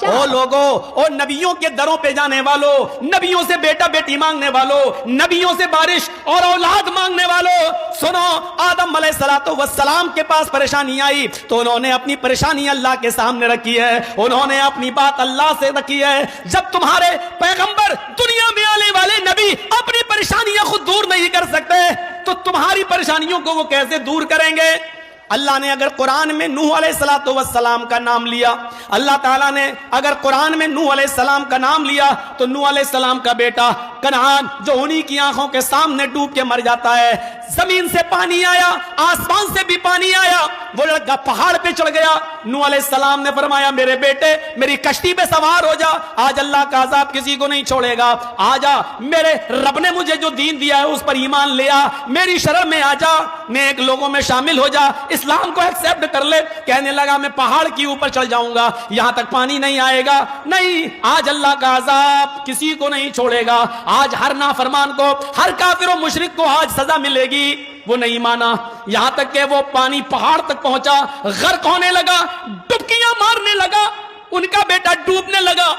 او لوگوں، او نبیوں کے دروں پہ جانے والوں، نبیوں سے بیٹا بیٹی مانگنے والوں، نبیوں سے بارش اور اولاد مانگنے والوں، سنو، آدم علیہ السلام کے پاس پریشانی آئی تو انہوں نے اپنی پریشانی اللہ کے سامنے رکھی ہے، انہوں نے اپنی بات اللہ سے رکھی ہے۔ جب تمہارے پیغمبر دنیا میں آنے والے نبی اپنی پریشانیاں خود دور نہیں کر سکتے تو تمہاری پریشانیوں کو وہ کیسے دور کریں گے؟ اللہ نے اگر قرآن میں نوح علیہ السلام کا نام لیا، اللہ تعالیٰ نے اگر قرآن میں نوح علیہ السلام کا نام لیا تو نوح علیہ السلام کا بیٹا کنعان جو انہی کی آنکھوں کے سامنے ڈوب کے مر جاتا ہے، زمین سے پانی آیا، آسمان سے بھی پانی آیا، وہ لڑکا پہاڑ پہ چڑھ گیا، نوح علیہ السلام نے فرمایا میرے بیٹے میری کشتی پہ سوار ہو جا، آج اللہ کا عذاب کسی کو نہیں چھوڑے گا، آ جا، میرے رب نے مجھے جو دین دیا ہے اس پر ایمان لے آ، میری شرح میں آ جا، نیک لوگوں میں شامل ہو جا، اسلام کو ایکسپٹ کر لے۔ کہنے لگا میں پہاڑ کی اوپر چڑھ جاؤں گا، یہاں تک پانی نہیں آئے گا، نہیں، آج اللہ کا عذاب کسی کو نہیں چھوڑے گا، آج ہر نافرمان کو، ہر کافر و مشرک کو آج سزا ملے گی۔ وہ نہیں مانا، یہاں تک کہ وہ پانی پہاڑ تک پہنچا، غرق ہونے لگا، ڈبکیاں مارنے لگا، ان کا بیٹا ڈوبنے لگا۔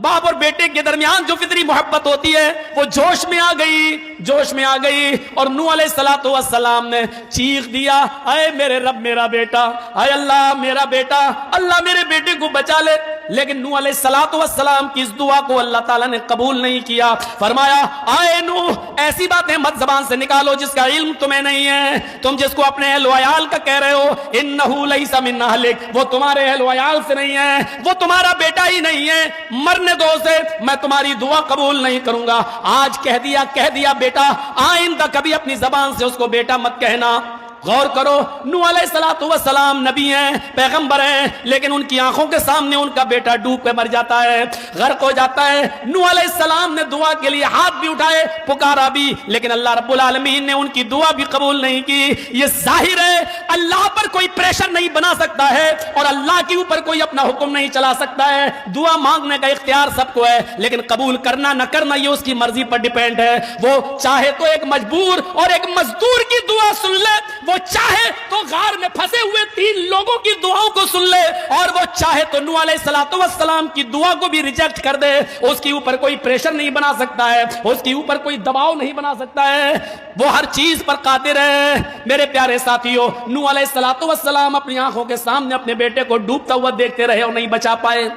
باپ اور بیٹے کے درمیان جو فطری محبت ہوتی ہے وہ جوش میں آ گئی، جوش میں آ گئی، اور نوح علیہ السلام نے چیخ دیا، اے میرے رب میرا بیٹا، اے اللہ میرا بیٹا، اللہ میرے بیٹے کو بچا لے۔ لیکن نوح علیہ السلام کی اس دعا کو اللہ تعالیٰ نے قبول نہیں کیا، فرمایا اے نوح ایسی باتیں مت زبان سے نکالو جس کا علم تمہیں نہیں ہے، تم جس کو اپنے اہل و عیال کا کہہ رہے ہو، انہ لیس من اہلک، وہ تمہارے اہل و عیال سے نہیں ہے، وہ تمہارا بیٹا ہی نہیں ہے، مرنے دو اسے، میں تمہاری دعا قبول نہیں کروں گا۔ آج کہہ دیا بیٹا، آئندہ کبھی اپنی زبان سے اس کو بیٹا مت کہنا۔ غور کرو، نوح علیہ السلام نبی ہیں، پیغمبر ہیں، لیکن ان کی آنکھوں کے سامنے ان کا بیٹا ڈوب کے مر جاتا ہے، غرق ہو جاتا ہے۔ نوح علیہ السلام نے دعا کے لیے ہاتھ بھی اٹھائے، پکارا بھی، لیکن اللہ رب العالمین نے ان کی دعا بھی قبول نہیں کی۔ یہ ظاہر ہے اللہ پر کوئی پریشر نہیں بنا سکتا ہے اور اللہ کے اوپر کوئی اپنا حکم نہیں چلا سکتا ہے۔ دعا مانگنے کا اختیار سب کو ہے، لیکن قبول کرنا نہ کرنا یہ اس کی مرضی پر ڈیپینڈ ہے۔ وہ چاہے تو ایک مجبور اور ایک مزدور کی دعا سن لے، وہ چاہے تو غار میں پھنسے ہوئے 3 لوگوں کی دعاؤں کو سن لے، اور وہ چاہے تو نوح علیہ السلام کی دعا کو بھی ریجیکٹ کر دے، اس کے اوپر کوئی پریشر نہیں بنا سکتا ہے، اس کے اوپر کوئی دباؤ نہیں بنا سکتا ہے، وہ ہر چیز پر قادر ہے۔ میرے پیارے ساتھیوں، نوح علیہ السلام اپنی آنکھوں کے سامنے اپنے بیٹے کو ڈوبتا ہوا دیکھتے رہے اور نہیں بچا پائے۔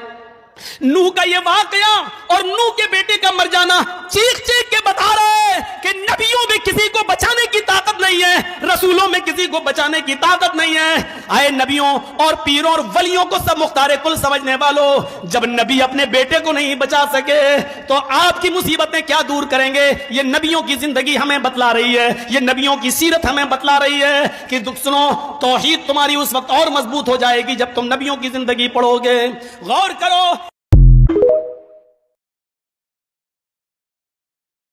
نوح کا یہ واقعہ اور نوح کے بیٹے کا مر جانا چیخ چیخ کے بتا رہا ہے کہ نبیوں میں کسی کو بچانے کی طاقت نہیں ہے، رسولوں میں کسی کو بچانے کی طاقت نہیں ہے۔ آئے نبیوں اور پیروں اور ولیوں کو سب مختار کل سمجھنے والوں، جب نبی اپنے بیٹے کو نہیں بچا سکے تو آپ کی مصیبتیں کیا دور کریں گے؟ یہ نبیوں کی زندگی ہمیں بتلا رہی ہے، یہ نبیوں کی سیرت ہمیں بتلا رہی ہے کہ سنو، توحید تمہاری اس وقت اور مضبوط ہو جائے گی جب تم نبیوں کی زندگی پڑھو گے۔ غور کرو۔